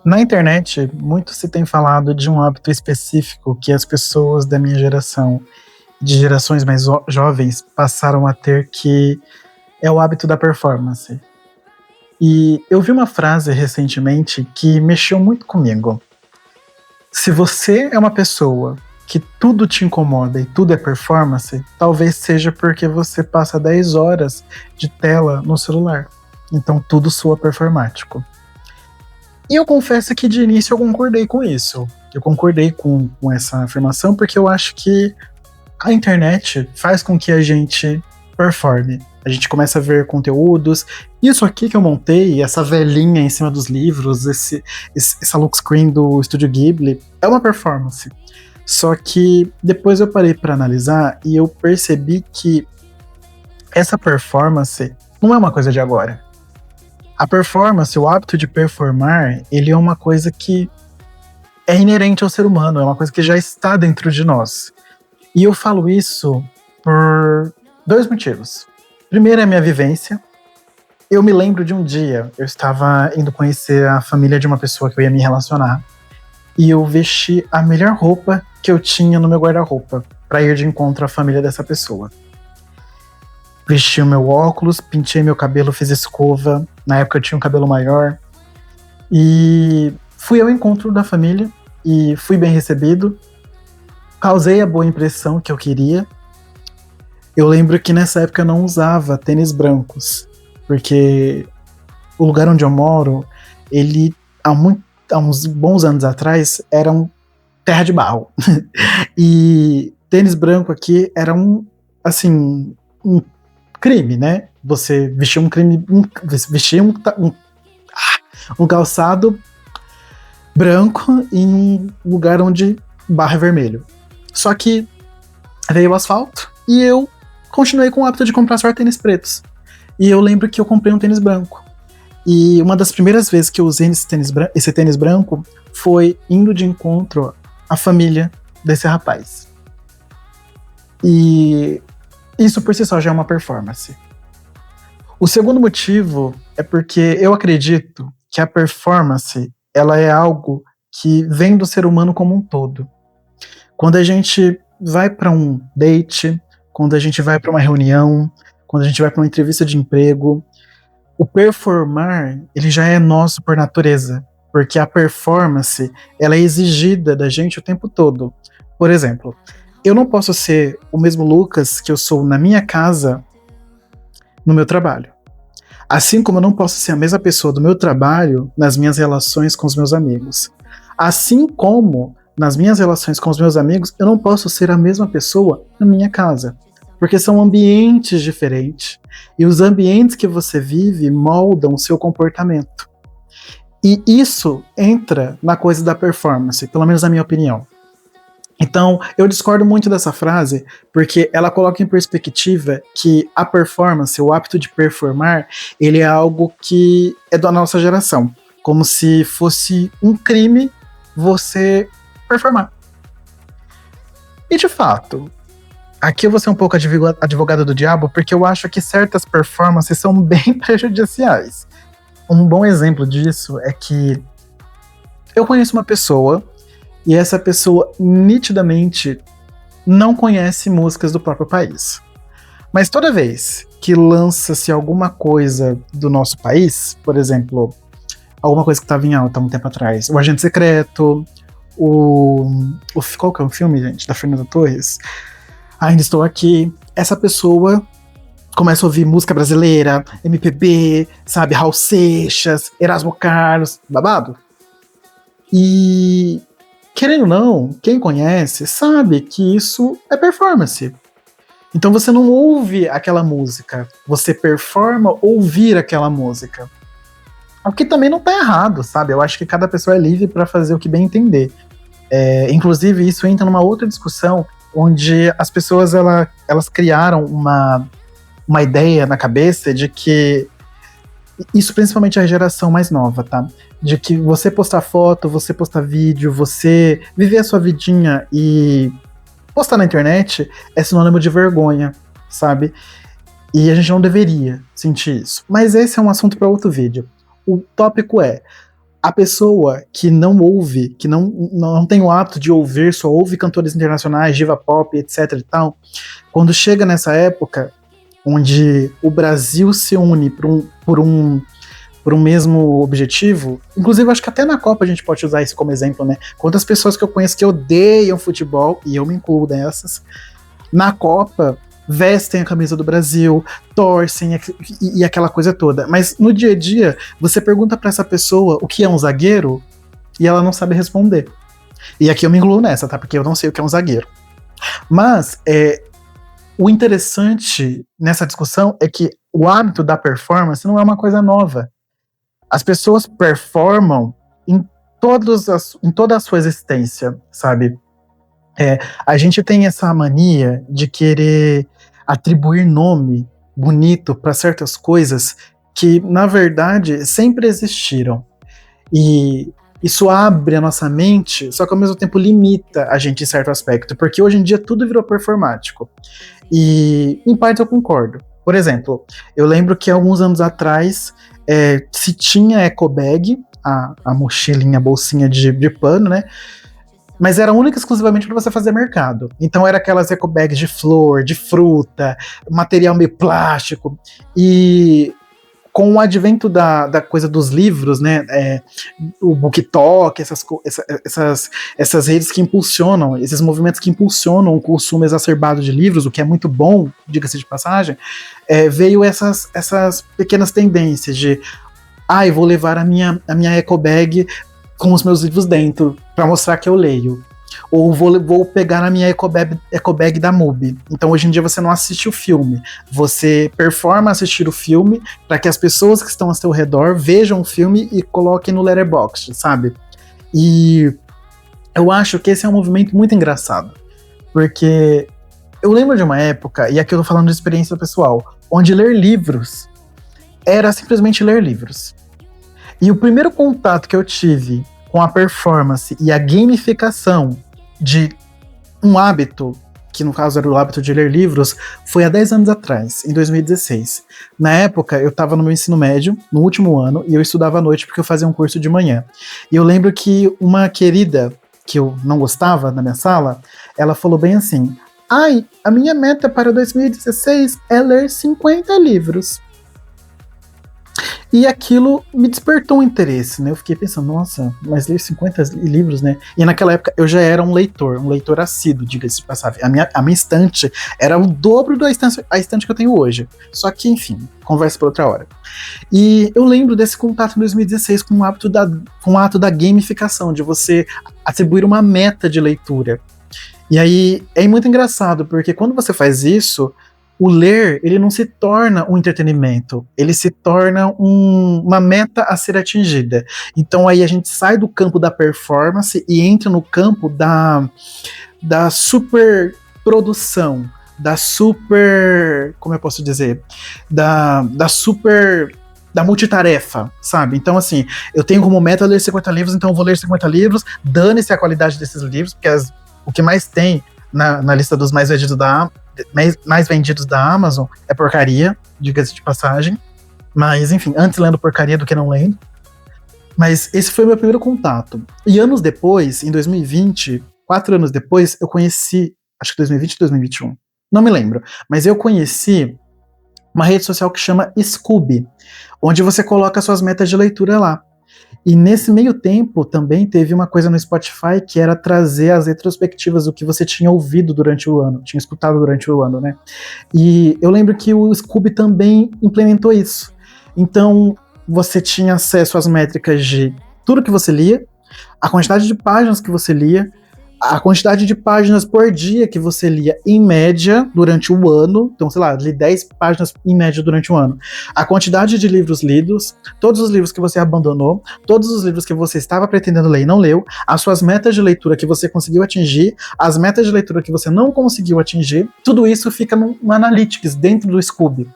Na internet, muito se tem falado de um hábito específico que as pessoas da minha geração, de gerações mais jovens, passaram a ter, que é o hábito da performance. E eu vi uma frase recentemente que mexeu muito comigo. Se você é uma pessoa que tudo te incomoda e tudo é performance, talvez seja porque você passa 10 horas de tela no celular. Então tudo soa performático. E eu confesso que de início eu concordei com isso. Eu concordei com essa afirmação porque eu acho que a internet faz com que a gente performe. A gente começa a ver conteúdos. Isso aqui que eu montei, essa velhinha em cima dos livros, essa look screen do Estúdio Ghibli, é uma performance. Só que depois eu parei para analisar e eu percebi que essa performance não é uma coisa de agora. A performance, o hábito de performar, ele é uma coisa que é inerente ao ser humano, é uma coisa que já está dentro de nós. E eu falo isso por dois motivos. Primeiro é a minha vivência. Eu me lembro de um dia, eu estava indo conhecer a família de uma pessoa que eu ia me relacionar, e eu vesti a melhor roupa que eu tinha no meu guarda-roupa, para ir de encontro à família dessa pessoa. Vesti o meu óculos, pintei meu cabelo, fiz escova. Na época eu tinha um cabelo maior. E fui ao encontro da família e fui bem recebido. Causei a boa impressão que eu queria. Eu lembro que nessa época eu não usava tênis brancos, porque o lugar onde eu moro, ele há uns bons anos atrás era um terra de barro. E tênis branco aqui era um crime, né? Você vestir um calçado branco em um lugar onde barro é vermelho. Só que veio o asfalto e eu continuei com o hábito de comprar só tênis pretos. E eu lembro que eu comprei um tênis branco. E uma das primeiras vezes que eu usei esse tênis branco foi indo de encontro à família desse rapaz. E isso por si só já é uma performance. O segundo motivo é porque eu acredito que a performance, ela é algo que vem do ser humano como um todo. Quando a gente vai para um date, quando a gente vai para uma reunião, quando a gente vai para uma entrevista de emprego, o performar, ele já é nosso por natureza, porque a performance, ela é exigida da gente o tempo todo. Por exemplo, eu não posso ser o mesmo Lucas que eu sou na minha casa, no meu trabalho. Assim como eu não posso ser a mesma pessoa do meu trabalho nas minhas relações com os meus amigos. Assim como nas minhas relações com os meus amigos, eu não posso ser a mesma pessoa na minha casa. Porque são ambientes diferentes. E os ambientes que você vive moldam o seu comportamento. E isso entra na coisa da performance, pelo menos na minha opinião. Então, eu discordo muito dessa frase, porque ela coloca em perspectiva que a performance, o hábito de performar, ele é algo que é da nossa geração. Como se fosse um crime você performar. E de fato, aqui eu vou ser um pouco advogado do diabo, porque eu acho que certas performances são bem prejudiciais. Um bom exemplo disso é que eu conheço uma pessoa e essa pessoa nitidamente não conhece músicas do próprio país. Mas toda vez que lança-se alguma coisa do nosso país, por exemplo, alguma coisa que estava em alta há um tempo atrás, o Agente Secreto, qual que é o filme, gente, da Fernanda Torres? Ainda Estou Aqui. Essa pessoa começa a ouvir música brasileira, MPB, sabe, Raul Seixas, Erasmo Carlos, babado. E querendo ou não, quem conhece sabe que isso é performance. Então você não ouve aquela música, você performa ouvir aquela música. O que também não tá errado, sabe? Eu acho que cada pessoa é livre para fazer o que bem entender. Inclusive, isso entra numa outra discussão, onde as pessoas elas criaram uma ideia na cabeça de que, isso principalmente a geração mais nova, tá? De que você postar foto, você postar vídeo, você viver a sua vidinha e postar na internet é sinônimo de vergonha, sabe? E a gente não deveria sentir isso. Mas esse é um assunto para outro vídeo. O tópico é: A pessoa que não ouve, que não tem o hábito de ouvir, só ouve cantores internacionais, diva pop, etc e tal, quando chega nessa época onde o Brasil se une por um mesmo objetivo, inclusive acho que até na Copa a gente pode usar isso como exemplo, né? Quantas pessoas que eu conheço que odeiam futebol, e eu me incluo dessas, na Copa vestem a camisa do Brasil, torcem e aquela coisa toda. Mas no dia a dia, você pergunta para essa pessoa o que é um zagueiro e ela não sabe responder. E aqui eu me incluo nessa, tá? Porque eu não sei o que é um zagueiro. Mas o interessante nessa discussão é que o hábito da performance não é uma coisa nova. As pessoas performam em toda a sua existência, sabe? A gente tem essa mania de querer atribuir nome bonito para certas coisas que, na verdade, sempre existiram. E isso abre a nossa mente, só que ao mesmo tempo limita a gente em certo aspecto, porque hoje em dia tudo virou performático. E, em parte, eu concordo. Por exemplo, eu lembro que alguns anos atrás se tinha eco bag, a mochilinha, a bolsinha de pano, né? Mas era única e exclusivamente para você fazer mercado. Então era aquelas eco bags de flor, de fruta, material meio plástico. E com o advento da coisa dos livros, né, o BookTok, essas redes que impulsionam, esses movimentos que impulsionam o consumo exacerbado de livros, o que é muito bom, diga-se de passagem, veio essas pequenas tendências de eu vou levar a minha eco bag com os meus livros dentro, para mostrar que eu leio. Ou vou pegar na minha eco bag da MUBI. Então hoje em dia você não assiste o filme, você performa assistir o filme para que as pessoas que estão ao seu redor vejam o filme e coloquem no Letterboxd, sabe? E eu acho que esse é um movimento muito engraçado, porque eu lembro de uma época, e aqui eu tô falando de experiência pessoal, onde ler livros era simplesmente ler livros. E o primeiro contato que eu tive com a performance e a gamificação de um hábito, que no caso era o hábito de ler livros, foi há 10 anos atrás, em 2016. Na época, eu estava no meu ensino médio, no último ano, e eu estudava à noite porque eu fazia um curso de manhã. E eu lembro que uma querida, que eu não gostava na minha sala, ela falou bem assim: a minha meta para 2016 é ler 50 livros. E aquilo me despertou um interesse, né? Eu fiquei pensando, nossa, mas ler 50 livros, né? E naquela época eu já era um leitor assíduo, diga-se de passagem. A minha estante era o dobro da estante que eu tenho hoje. Só que, enfim, conversa por outra hora. E eu lembro desse contato em 2016 com o ato da gamificação, de você atribuir uma meta de leitura. E aí é muito engraçado, porque quando você faz isso, o ler, ele não se torna um entretenimento, ele se torna uma meta a ser atingida. Então aí a gente sai do campo da performance e entra no campo da super produção, da super, como eu posso dizer, da multitarefa, sabe? Então, assim, eu tenho como meta ler 50 livros, então eu vou ler 50 livros, dane-se a qualidade desses livros, porque o que mais tem na lista dos mais vendidos da Amazon é porcaria, diga-se de passagem. Mas, enfim, antes lendo porcaria do que não lendo. Mas esse foi o meu primeiro contato. E anos depois, em 2020, 4 anos depois, eu conheci, acho que 2020 ou 2021, não me lembro, mas eu conheci uma rede social que chama Scoob, onde você coloca suas metas de leitura lá. E nesse meio tempo também teve uma coisa no Spotify que era trazer as retrospectivas do que você tinha ouvido durante o ano, tinha escutado durante o ano, né? E eu lembro que o Scoob também implementou isso. Então você tinha acesso às métricas de tudo que você lia, a quantidade de páginas que você lia, a quantidade de páginas por dia que você lia em média durante o ano. Então, sei lá, li 10 páginas em média durante o ano. A quantidade de livros lidos, todos os livros que você abandonou, todos os livros que você estava pretendendo ler e não leu, as suas metas de leitura que você conseguiu atingir, as metas de leitura que você não conseguiu atingir, tudo isso fica no Analytics, dentro do Scoob.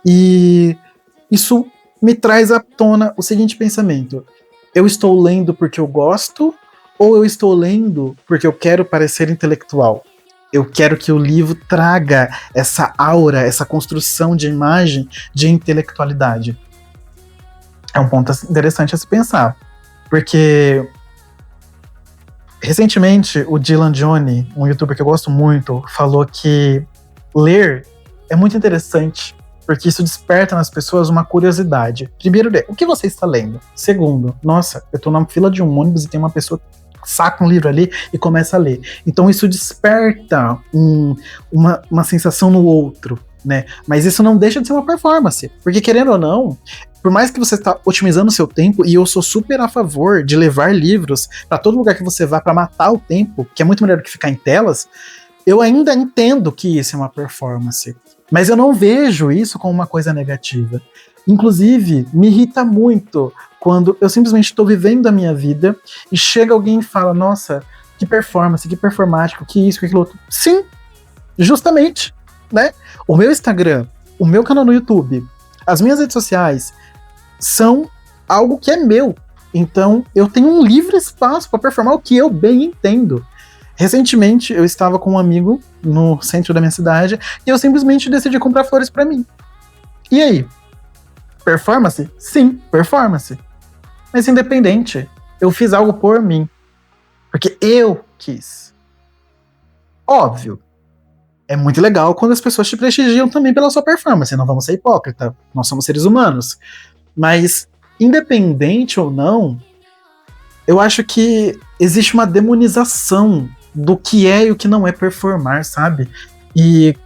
E isso me traz à tona o seguinte pensamento: eu estou lendo porque eu gosto, ou eu estou lendo porque eu quero parecer intelectual? Eu quero que o livro traga essa aura, essa construção de imagem de intelectualidade. É um ponto interessante a se pensar. Porque recentemente o Dylan Johnny, um youtuber que eu gosto muito, falou que ler é muito interessante, porque isso desperta nas pessoas uma curiosidade. Primeiro, o que você está lendo? Segundo, nossa, eu estou na fila de um ônibus e tem uma pessoa que saca um livro ali e começa a ler. Então isso desperta uma sensação no outro, né? Mas isso não deixa de ser uma performance, porque querendo ou não, por mais que você está otimizando o seu tempo, e eu sou super a favor de levar livros para todo lugar que você vá para matar o tempo, que é muito melhor do que ficar em telas, eu ainda entendo que isso é uma performance. Mas eu não vejo isso como uma coisa negativa. Inclusive, me irrita muito quando eu simplesmente estou vivendo a minha vida e chega alguém e fala, nossa, que performance, que performático, que isso, que aquilo outro. Sim, justamente, né? O meu Instagram, o meu canal no YouTube, as minhas redes sociais são algo que é meu. Então, eu tenho um livre espaço para performar o que eu bem entendo. Recentemente, eu estava com um amigo no centro da minha cidade e eu simplesmente decidi comprar flores para mim. E aí? Performance? Sim, performance. Mas independente, eu fiz algo por mim. Porque eu quis. Óbvio, é muito legal quando as pessoas te prestigiam também pela sua performance, não vamos ser hipócrita, nós somos seres humanos. Mas, independente ou não, eu acho que existe uma demonização do que é e o que não é performar, sabe? E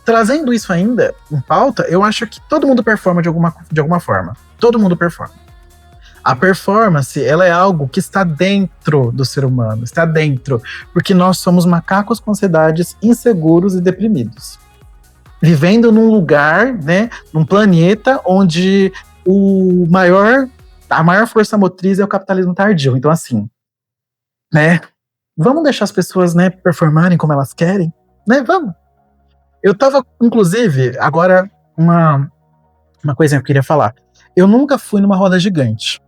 trazendo isso ainda em pauta, eu acho que todo mundo performa de alguma forma. Todo mundo performa. A performance, ela é algo que está dentro do ser humano, está dentro, porque nós somos macacos com ansiedades, inseguros e deprimidos. Vivendo num lugar, né, num planeta onde a maior força motriz é o capitalismo tardio. Então, assim, né, vamos deixar as pessoas, né, performarem como elas querem, né, vamos. Eu tava, inclusive, agora, uma coisa que eu queria falar. Eu nunca fui numa roda gigante.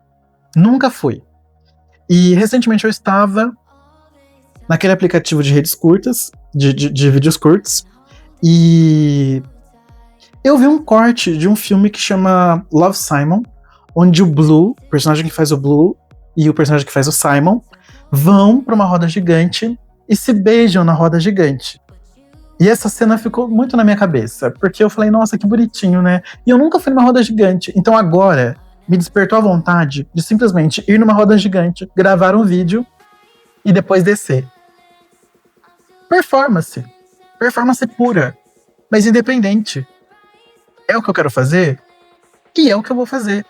Nunca fui. E recentemente eu estava naquele aplicativo de redes curtas, de vídeos curtos, e eu vi um corte de um filme que chama Love, Simon, onde o Blue, o personagem que faz o Blue, e o personagem que faz o Simon, vão para uma roda gigante e se beijam na roda gigante. E essa cena ficou muito na minha cabeça, porque eu falei, nossa, que bonitinho, né? E eu nunca fui numa roda gigante, então agora me despertou a vontade de simplesmente ir numa roda gigante, gravar um vídeo e depois descer. Performance. Performance pura, mas independente. É o que eu quero fazer e é o que eu vou fazer.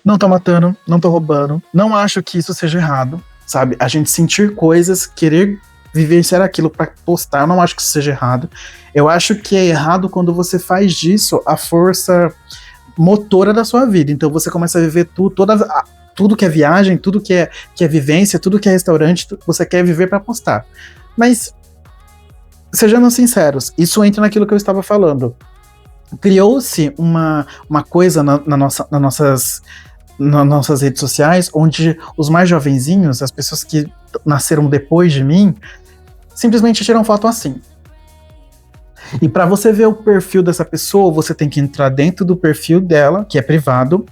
Não tô matando, não tô roubando, não acho que isso seja errado, sabe? A gente sentir coisas, querer vivenciar aquilo pra postar, eu não acho que isso seja errado. Eu acho que é errado quando você faz disso a força motora da sua vida. Então você começa a viver tudo que é viagem, tudo que é vivência, tudo que é restaurante, você quer viver pra postar. Mas, sejamos sinceros, isso entra naquilo que eu estava falando. Criou-se uma coisa nas nossas redes sociais, onde os mais jovenzinhos, as pessoas que nasceram depois de mim, simplesmente tiram foto assim. E para você ver o perfil dessa pessoa, você tem que entrar dentro do perfil dela, que é privado,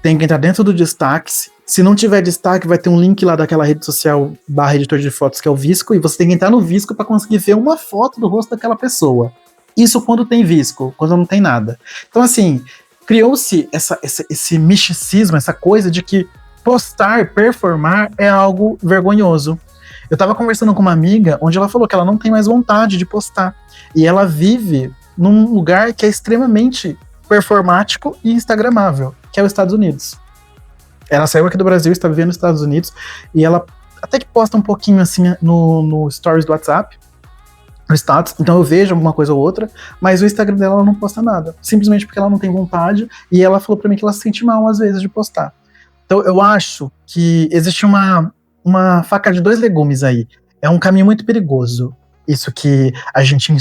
tem que entrar dentro do destaques. Se não tiver destaque, vai ter um link lá daquela rede social / editor de fotos, que é o Visco, e você tem que entrar no Visco para conseguir ver uma foto do rosto daquela pessoa. Isso quando tem Visco, quando não tem nada. Então, assim, criou-se esse misticismo, essa coisa de que postar, performar é algo vergonhoso. Eu tava conversando com uma amiga, onde ela falou que ela não tem mais vontade de postar. E ela vive num lugar que é extremamente performático e instagramável, que é os Estados Unidos. Ela saiu aqui do Brasil, está vivendo nos Estados Unidos, e ela até que posta um pouquinho assim no stories do WhatsApp, no status, então eu vejo alguma coisa ou outra, mas o Instagram dela ela não posta nada, simplesmente porque ela não tem vontade, e ela falou pra mim que ela se sente mal às vezes de postar. Então eu acho que existe uma faca de dois legumes aí. É um caminho muito perigoso, isso que a gente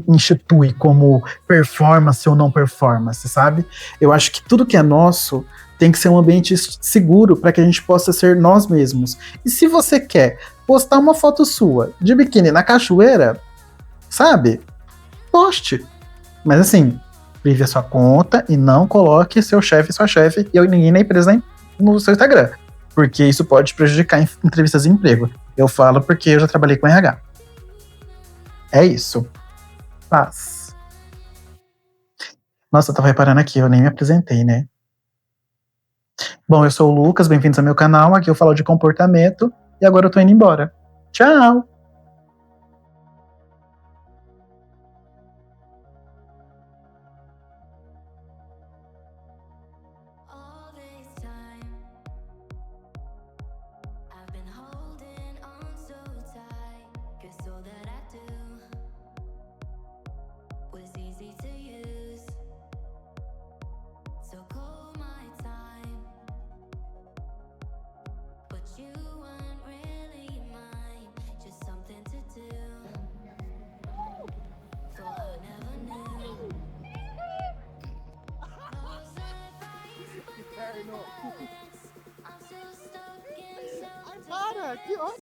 institui como performance ou não performance, sabe? Eu acho que tudo que é nosso tem que ser um ambiente seguro para que a gente possa ser nós mesmos. E se você quer postar uma foto sua de biquíni na cachoeira, sabe? Poste. Mas assim, vive a sua conta e não coloque seu chefe e sua chefe e ninguém na empresa no seu Instagram, porque isso pode prejudicar em entrevistas de emprego. Eu falo porque eu já trabalhei com RH. É isso. Paz. Nossa, eu tava reparando aqui, eu nem me apresentei, né? Bom, eu sou o Lucas, bem-vindos ao meu canal. Aqui eu falo de comportamento e agora eu tô indo embora. Tchau! All this time, I've been holding on so tight, 'cause all that I do was easy to use. So call my time, but you weren't really mine, just something to do. Thought I never knew. Lost advice, but nevertheless, I'm still stuck in Ai, para! Que ótimo!